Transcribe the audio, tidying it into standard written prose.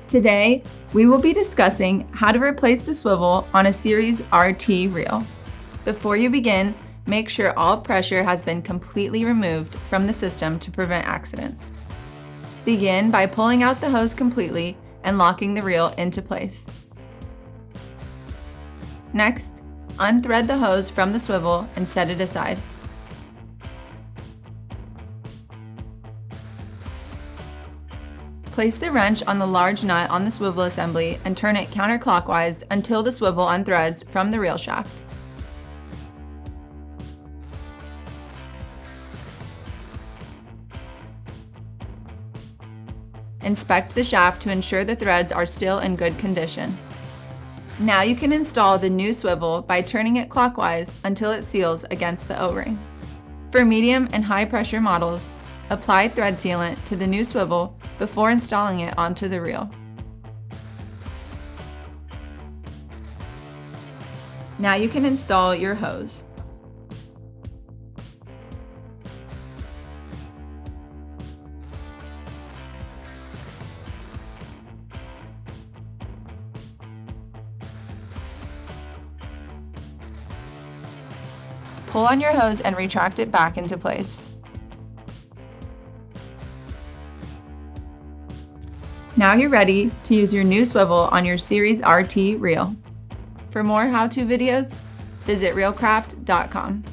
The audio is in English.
Today, we will be discussing how to replace the swivel on a Series RT reel. Before you begin, make sure all pressure has been completely removed from the system to prevent accidents. Begin by pulling out the hose completely and locking the reel into place. Next, unthread the hose from the swivel and set it aside. Place the wrench on the large nut on the swivel assembly and turn it counterclockwise until the swivel unthreads from the reel shaft. Inspect the shaft to ensure the threads are still in good condition. Now you can install the new swivel by turning it clockwise until it seals against the O-ring. For medium and high pressure models, apply thread sealant to the new swivel before installing it onto the reel. Now you can install your hose. Pull on your hose and retract it back into place. Now you're ready to use your new swivel on your Series RT reel. For more how-to videos, visit reelcraft.com.